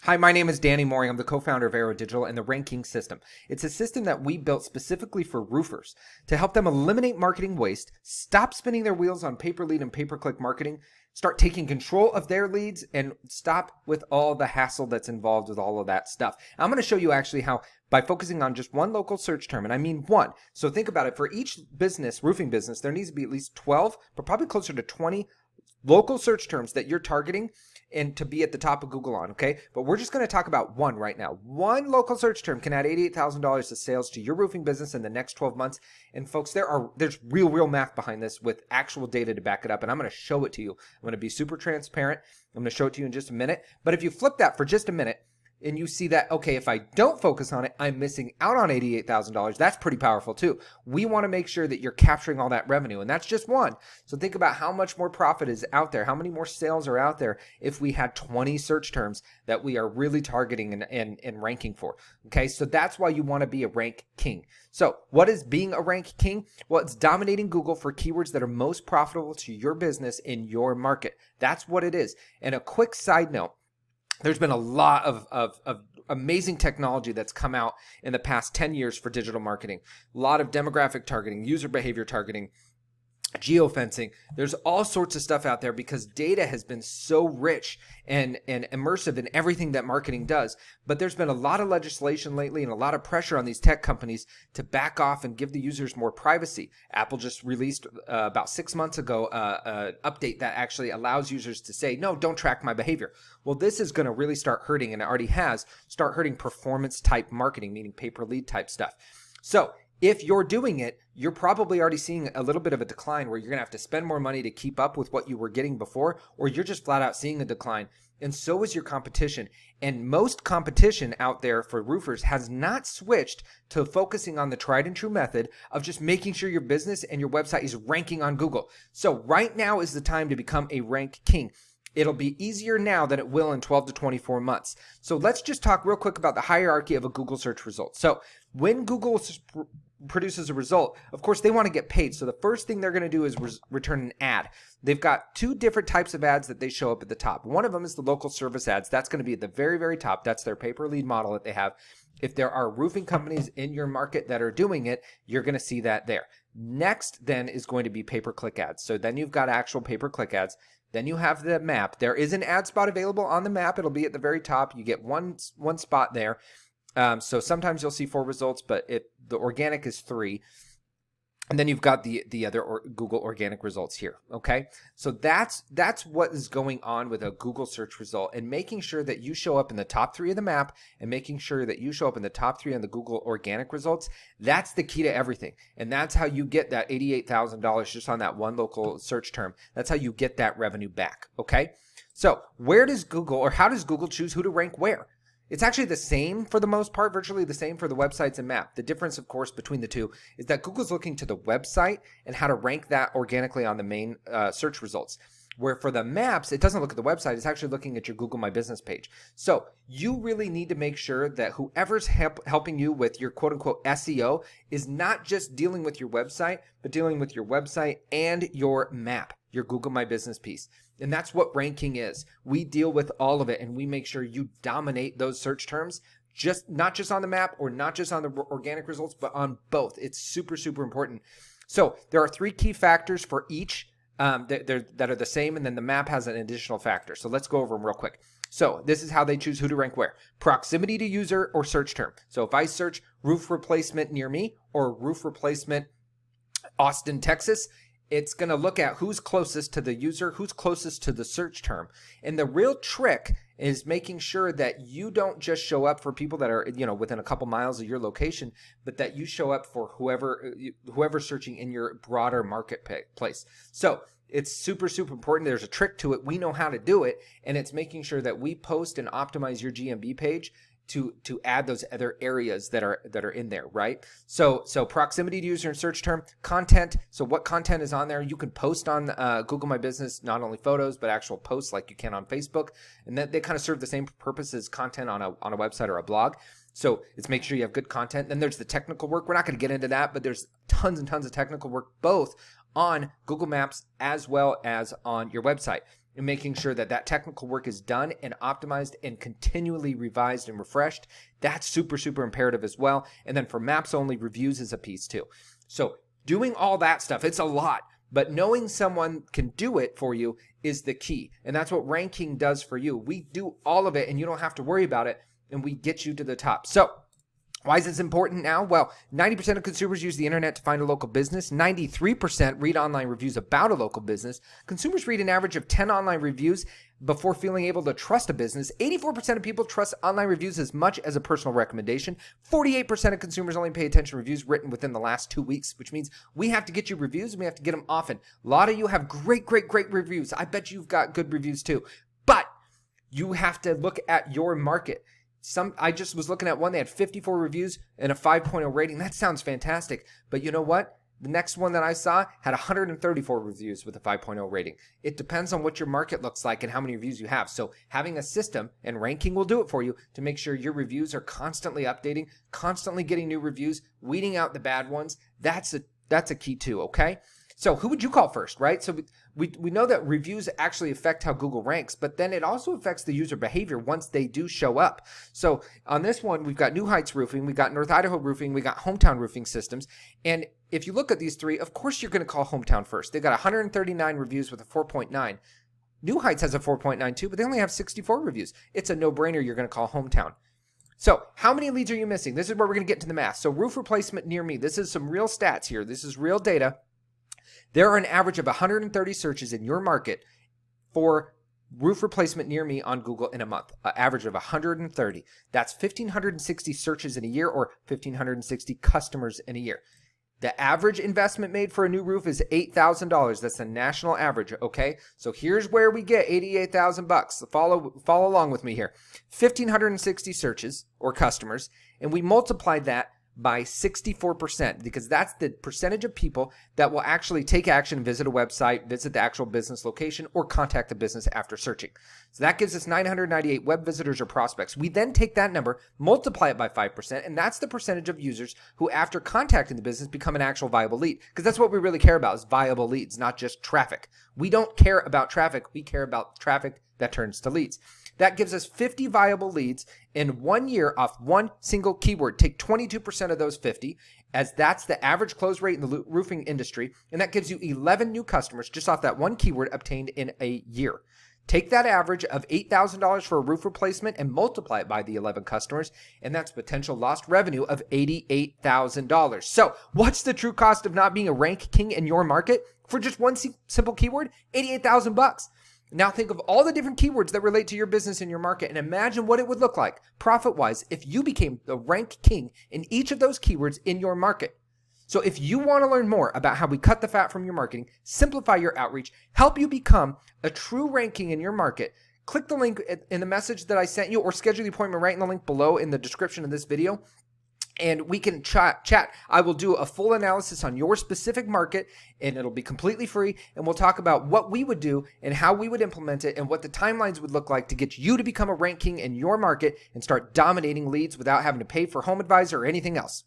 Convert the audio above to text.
Hi, my name is Danny Mooring. I'm the co-founder of Aero Digital and the RanKing system. It's a system that we built specifically for roofers to help them eliminate marketing waste, stop spinning their wheels on pay-per-lead and pay-per-click marketing, start taking control of their leads, and stop with all the hassle that's involved with all of that stuff. I'm going to show you actually how by focusing on just one local search term, and I mean one. So think about it. For each business, roofing business, there needs to be at least 12, but probably closer to 20 local search terms that you're targeting and to be at the top of Google on, okay? But we're just going to talk about one right now. One local search term can add $88,000 to sales to your roofing business in the next 12 months. And folks, there's real math behind this with actual data to back it up, and I'm going to show it to you. I'm going to be super transparent. I'm going to show it to you in just a minute. But if you flip that for just a minute, and you see that, okay, if I don't focus on it, I'm missing out on $88,000. That's pretty powerful too. We want to make sure that you're capturing all that revenue, and that's just one. So think about how much more profit is out there, how many more sales are out there if we had 20 search terms that we are really targeting and ranking for. Okay, so that's why you want to be a rank king. So what is being a rank king? Well, it's dominating Google for keywords that are most profitable to your business in your market. That's what it is. And a quick side note, there's been a lot of amazing technology that's come out in the past 10 years for digital marketing. A lot of demographic targeting, user behavior targeting, geofencing. There's all sorts of stuff out there because data has been so rich and immersive in everything that marketing does. But there's been a lot of legislation lately and a lot of pressure on these tech companies to back off and give the users more privacy. Apple just released about 6 months ago an update that actually allows users to say, no, don't track my behavior. Well, this is going to really start hurting, and it already has, start hurting performance type marketing, meaning pay-per-lead type stuff. So if you're doing it, you're probably already seeing a little bit of a decline where you're going to have to spend more money to keep up with what you were getting before, or you're just flat out seeing a decline. And so is your competition. And most competition out there for roofers has not switched to focusing on the tried and true method of just making sure your business and your website is ranking on Google. So right now is the time to become a rank king. It'll be easier now than it will in 12 to 24 months. So let's just talk real quick about the hierarchy of a Google search result. So when Google produces a result, of course, they want to get paid. So the first thing they're going to do is return an ad. They've got two different types of ads that they show up at the top. One of them is the local service ads. That's going to be at the very top. That's their pay-per-lead model that they have. If there are roofing companies in your market that are doing it, you're going to see that there. Next then is going to be pay-per-click ads. So then you've got actual pay-per-click ads. Then you have the map. There is an ad spot available on the map. It'll be at the very top. You get one spot there. So sometimes you'll see 4 results, but the organic is 3. And then you've got the other Google organic results here, okay? So that's what is going on with a Google search result, and making sure that you show up in the top 3 of the map and making sure that you show up in the top 3 on the Google organic results. That's the key to everything. And that's how you get that $88,000 just on that one local search term. That's how you get that revenue back, okay? So where does Google, or how does Google choose who to rank where? It's actually the same for the most part, virtually the same for the websites and map. The difference, of course, between the two is that Google's looking to the website and how to rank that organically on the main search results. Where for the maps, it doesn't look at the website, it's actually looking at your Google My Business page. So you really need to make sure that whoever's helping you with your quote-unquote SEO is not just dealing with your website, but dealing with your website and your map, your Google My Business piece. And that's what RanKing is. We deal with all of it, and we make sure you dominate those search terms, not just on the map or not just on the organic results, but on both. It's super important. So there are 3 key factors for each that are the same, and then the map has an additional factor. So let's go over them real quick. So this is how they choose who to rank where. Proximity to user or search term. So if I search roof replacement near me or roof replacement Austin, Texas, it's going to look at who's closest to the user, who's closest to the search term. And the real trick is making sure that you don't just show up for people that are, within a couple miles of your location, but that you show up for whoever's searching in your broader marketplace. So it's super important. There's a trick to it. We know how to do it, and it's making sure that we post and optimize your GMB page to add those other areas that are in there, right? So proximity to user and search term, content. So what content is on there? You can post on Google My Business, not only photos, but actual posts like you can on Facebook. And that they kind of serve the same purpose as content on a website or a blog. So it's make sure you have good content. Then there's the technical work. We're not going to get into that, but there's tons and tons of technical work, both on Google Maps as well as on your website. and making sure that that technical work is done and optimized and continually revised and refreshed. That's super, super imperative as well. And then for maps only, reviews is a piece too. So doing all that stuff, it's a lot, but knowing someone can do it for you is the key. And that's what RanKing does for you. We do all of it and you don't have to worry about it, and we get you to the top. So why is this important now? Well, 90% of consumers use the internet to find a local business. 93% read online reviews about a local business. Consumers read an average of 10 online reviews before feeling able to trust a business. 84% of people trust online reviews as much as a personal recommendation. 48% of consumers only pay attention to reviews written within the last 2 weeks, which means we have to get you reviews and we have to get them often. A lot of you have great reviews. I bet you've got good reviews too. But you have to look at your market. I just was looking at one, they had 54 reviews and a 5.0 rating. That sounds fantastic. But you know what? The next one that I saw had 134 reviews with a 5.0 rating. It depends on what your market looks like and how many reviews you have. So having a system, and RanKing will do it for you, to make sure your reviews are constantly updating, constantly getting new reviews, weeding out the bad ones. That's a key too, okay? So who would you call first, right? So we know that reviews actually affect how Google ranks, but then it also affects the user behavior once they do show up. So on this one, we've got New Heights Roofing, we've got North Idaho Roofing, we got Hometown Roofing Systems. And if you look at these three, of course you're going to call Hometown first. They've got 139 reviews with a 4.9. New Heights has a 4.9 too, but they only have 64 reviews. It's a no-brainer you're going to call Hometown. So how many leads are you missing? This is where we're going to get to the math. So roof replacement near me. This is some real stats here. This is real data. There are an average of 130 searches in your market for roof replacement near me on Google in a month, an average of 130. That's 1,560 searches in a year, or 1,560 customers in a year. The average investment made for a new roof is $8,000. That's the national average, okay? So here's where we get $88,000. So follow along with me here. 1,560 searches or customers, and we multiplied that by 64%, because that's the percentage of people that will actually take action, visit a website, visit the actual business location, or contact the business after searching. So that gives us 998 web visitors or prospects. We then take that number, multiply it by 5%, and that's the percentage of users who, after contacting the business, become an actual viable lead. Because that's what we really care about, is viable leads, not just traffic. We don't care about traffic. We care about traffic that turns to leads. That gives us 50 viable leads in 1 year off one single keyword. Take 22% of those 50, as that's the average close rate in the roofing industry, and that gives you 11 new customers just off that one keyword obtained in a year. Take that average of $8,000 for a roof replacement and multiply it by the 11 customers, and that's potential lost revenue of $88,000. So what's the true cost of not being a rank king in your market? For just one simple keyword, $88,000. Now think of all the different keywords that relate to your business and your market, and imagine what it would look like profit-wise if you became the rank king in each of those keywords in your market. So if you want to learn more about how we cut the fat from your marketing, simplify your outreach, help you become a true ranking in your market, click the link in the message that I sent you, or schedule the appointment right in the link below in the description of this video, and we can chat. I will do a full analysis on your specific market, and it'll be completely free, and we'll talk about what we would do and how we would implement it and what the timelines would look like to get you to become a rank king in your market and start dominating leads without having to pay for Home Advisor or anything else.